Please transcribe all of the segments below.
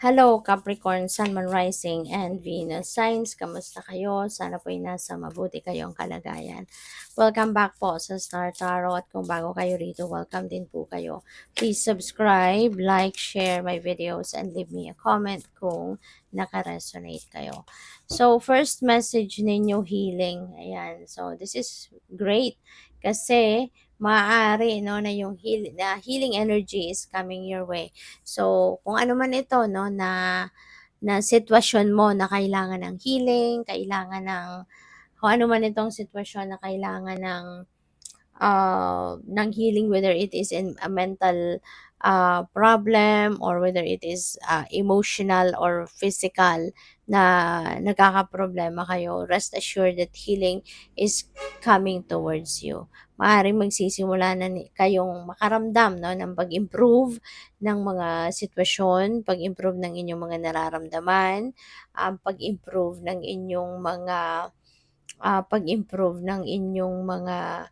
Hello Capricorn, Sun, Moon, Rising, and Venus signs. Kamusta kayo? Sana po'y nasa mabuti kayong kalagayan. Welcome back po sa Star Tarot. At kung bago kayo rito, welcome din po kayo. Please subscribe, like, share my videos, and leave me a comment kung naka-resonate kayo. So, first message ninyo, healing. Ayan. So, this is great kasi maaari no na yung healing energy is coming your way. So, kung ano man ito, no, na sitwasyon mo na kailangan ng healing, kailangan ng, kung ano man itong sitwasyon na kailangan ng healing, whether it is in a mental problem or whether it is emotional or physical na nagkakaproblema kayo, rest assured that healing is coming towards you. Maaaring magsisimula na kayong makaramdam no, ng pag-improve ng mga sitwasyon, pag-improve ng inyong mga nararamdaman, pag-improve ng inyong mga pag-improve ng inyong mga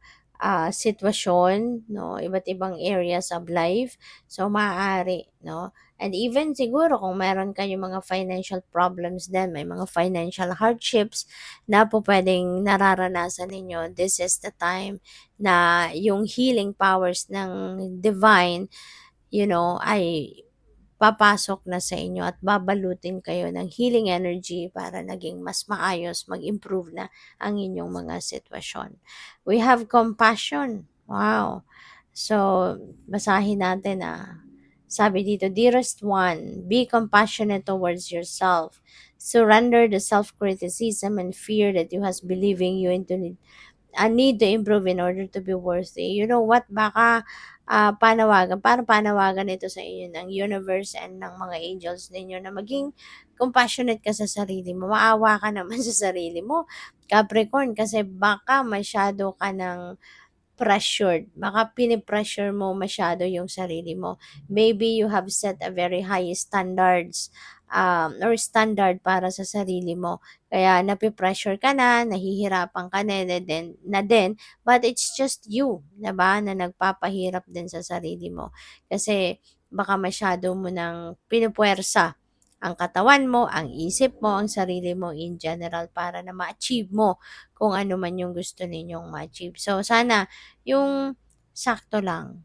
sitwasyon, no, iba't ibang areas of life. So, maaari, no, and even siguro kung meron kayong mga financial problems din, may mga financial hardships na po pwedeng nararanasan ninyo, this is the time na yung healing powers ng divine, ay papasok na sa inyo at babalutin kayo ng healing energy para naging mas maayos, mag-improve na ang inyong mga sitwasyon. We have compassion. Wow. So, basahin natin Sabi dito, dearest one, be compassionate towards yourself. Surrender the self-criticism and fear that you has believing you into a need to improve in order to be worthy. You know what? Baka parang panawagan ito sa inyo ng universe and ng mga angels ninyo na maging compassionate ka sa sarili mo. Maawa ka naman sa sarili mo, Capricorn, kasi baka masyado ka ng pressured. Baka pinipressure mo masyado yung sarili mo. Maybe you have set a very high standards or standard para sa sarili mo. Kaya napipressure ka na, nahihirapan ka na din, but it's just you, diba, na nagpapahirap din sa sarili mo. Kasi baka masyado mo nang pinupuwersa ang katawan mo, ang isip mo, ang sarili mo in general para na ma-achieve mo kung ano man yung gusto ninyong ma-achieve. So, sana yung sakto lang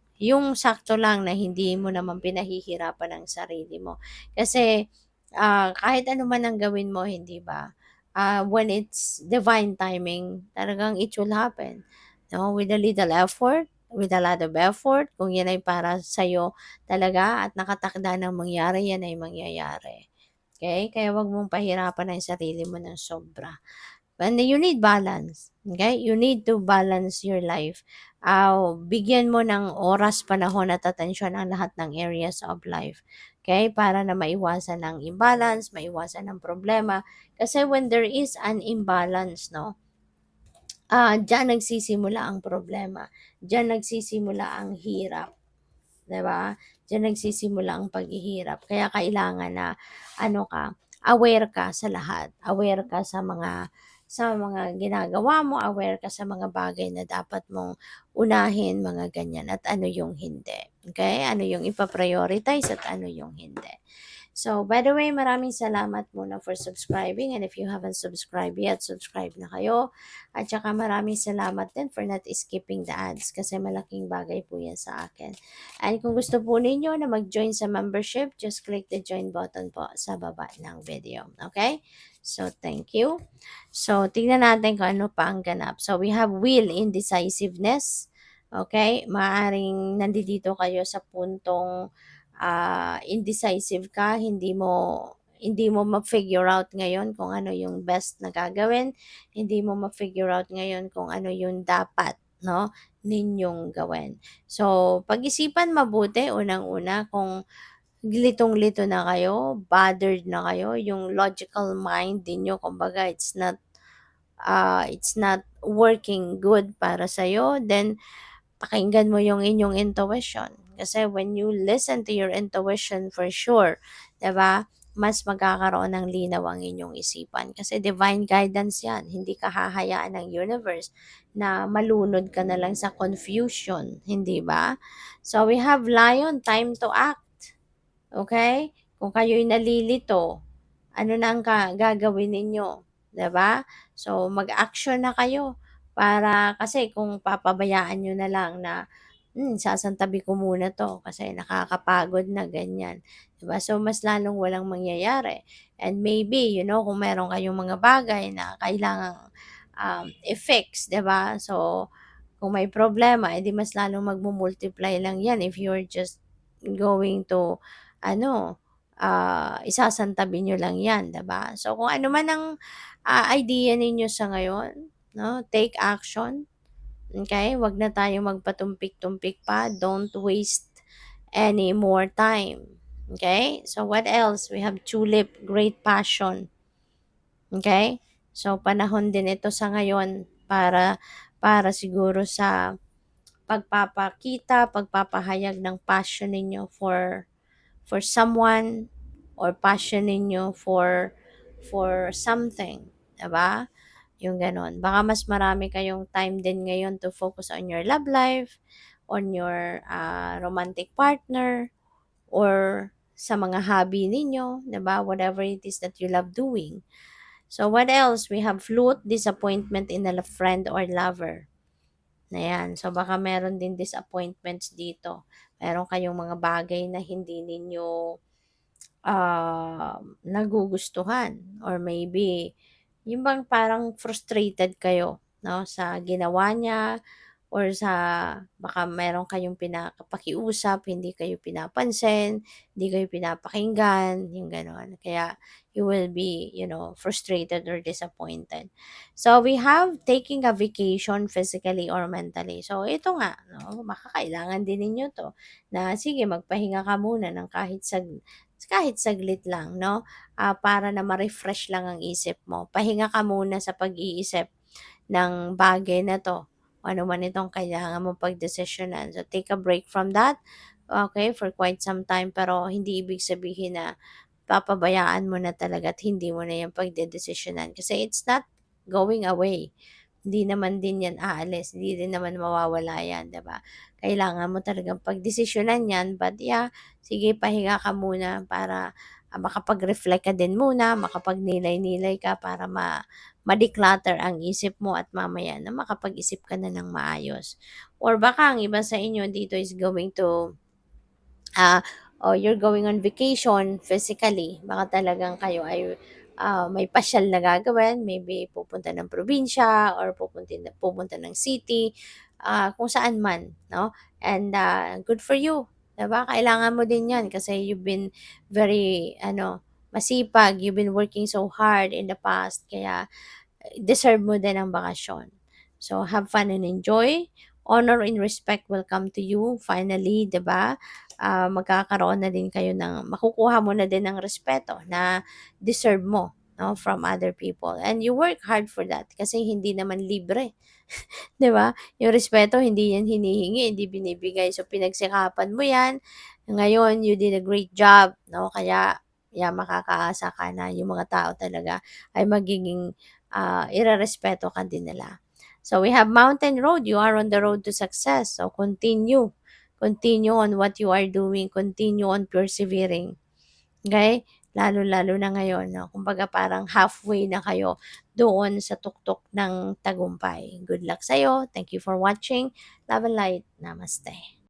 na hindi mo naman pinahihirapan ang sarili mo. Kasi kahit ano man ang gawin mo, hindi ba? When it's divine timing, talagang it will happen. No, with a little effort, with a lot of effort, kung yan ay para sa'yo talaga at nakatakda ng mangyari, yan ay mangyayari. Okay? Kaya wag mong pahirapan ang sarili mo ng sobra. And you need balance. Okay? You need to balance your life. Bigyan mo ng oras, panahon at atensyon ang lahat ng areas of life. Okay? Para na maiwasan ang imbalance, maiwasan ang problema. Kasi when there is an imbalance, no, diyan nagsisimula ang problema. Diyan nagsisimula ang hirap. 'Di ba? Diyan nagsisimula ang paghihirap. Kaya kailangan na aware ka sa lahat. Aware ka sa mga ginagawa mo, aware ka sa mga bagay na dapat mong unahin, mga ganyan, at ano yung hindi. Okay? Ano yung ipa-prioritize at ano yung hindi. So, by the way, maraming salamat muna for subscribing, and if you haven't subscribed yet, subscribe na kayo. At saka maraming salamat din for not skipping the ads kasi malaking bagay po yan sa akin. And kung gusto po ninyo na mag-join sa membership, just click the join button po sa baba ng video. Okay? So, thank you. So, tingnan natin kung ano pa ang ganap. So, we have will, indecisiveness. Okay? Maaring nandito kayo sa puntong indecisive ka, hindi mo ma-figure out ngayon kung ano yung best na gagawin, hindi mo ma-figure out ngayon kung ano yung dapat, no, ninyong gawin. So, pag-isipan mabuti, unang-una, kung litong-lito na kayo, bothered na kayo, yung logical mind ninyo, kumbaga, it's not working good para sa'yo, then pakinggan mo yung inyong intuition. Kasi when you listen to your intuition, for sure, 'di ba, mas magkakaroon ng linaw ang inyong isipan. Kasi divine guidance yan. Hindi ka hahayaan ng universe na malunod ka na lang sa confusion. Hindi ba? So we have lion, time to act. Okay? Kung kayo'y nalilito, ano na ang gagawin ninyo, 'di ba? So, mag-action na kayo para kasi kung papabayaan niyo na lang na, sasantabi ko muna 'to kasi nakakapagod na, ganyan, 'di ba? So, mas lalong walang mangyayari and maybe, kung meron kayong mga bagay na kailangang, i-fix, 'di ba? So, kung may problema, edi mas lalong magmu-multiply lang 'yan if you're just going to ano, isasantabi niyo lang 'yan, 'di ba? So, kung ano man ang, idea ninyo sa ngayon, 'no, take action, okay. 'Wag na tayong magpatumpik-tumpik pa, don't waste any more time, okay. So, what else? We have tulip, great passion, okay. So, panahon din ito sa ngayon para siguro sa pagpapakita, pagpapahayag ng passion ninyo for someone or passion ninyo for something, 'di ba? Yung gano'n. Baka mas marami kayong time din ngayon to focus on your love life, on your, romantic partner, or sa mga hobby ninyo, 'di ba? Whatever it is that you love doing. So, what else? We have flute, disappointment in a friend or lover. Ayan, so baka meron din disappointments dito. Meron kayong mga bagay na hindi ninyo, nagugustuhan or maybe yung bang parang frustrated kayo 'no, sa ginawa niya or sa baka meron kayong pakiusap, hindi kayo pinapansin, hindi kayo pinapakinggan, yung gano'n. Kaya you will be, frustrated or disappointed. So, we have taking a vacation physically or mentally. So, ito nga 'no, baka kailangan din ninyo 'to na sige magpahinga ka muna ng kahit saglit lang 'no, para na ma-refresh lang ang isip mo. Pahinga ka muna sa pag-iisip ng bagay na 'to, ano man itong kailangan mong pagdesisyonan. So, take a break from that, okay, for quite some time. Pero hindi ibig sabihin na papabayaan mo na talaga at hindi mo na 'yan pagdedesisyonan kasi it's not going away. Hindi naman din 'yan aalis, hindi din naman mawawala 'yan, 'di ba? Kailangan mo talagang pagdesisyonan 'yan, but yeah, sige pahinga ka muna para, makapag-reflect ka din muna, makapagnilay-nilay ka para ma-declutter ang isip mo at mamaya na makapag-isip ka na ng maayos. Or baka ang iba sa inyo dito is going to or you're going on vacation physically, baka talagang kayo ay may pasyal na gagawin, maybe pupunta ng probinsya or pupunta ng city, kung saan man, no? And good for you, 'di ba? Kailangan mo din 'yan kasi you've been very masipag, you've been working so hard in the past kaya deserve mo din ang bakasyon. So, have fun and enjoy. Honor and respect will come to you finally, 'di ba? Magkakaroon na din kayo makukuha mo na din ng respeto na deserve mo, no, from other people. And you work hard for that kasi hindi naman libre, 'di ba? Yung respeto hindi yan hinihingi, hindi binibigay. So, pinagsikapan mo yan. Ngayon, you did a great job, no? Kaya, yeah, makakaasa ka na yung mga tao talaga ay magiging irerespeto ka din nila. So, we have mountain road. You are on the road to success. So, continue. Continue on what you are doing. Continue on persevering. Okay? Lalo-lalo na ngayon, no? Kumbaga parang halfway na kayo doon sa tuktok ng tagumpay. Good luck sa'yo. Thank you for watching. Love and light. Namaste.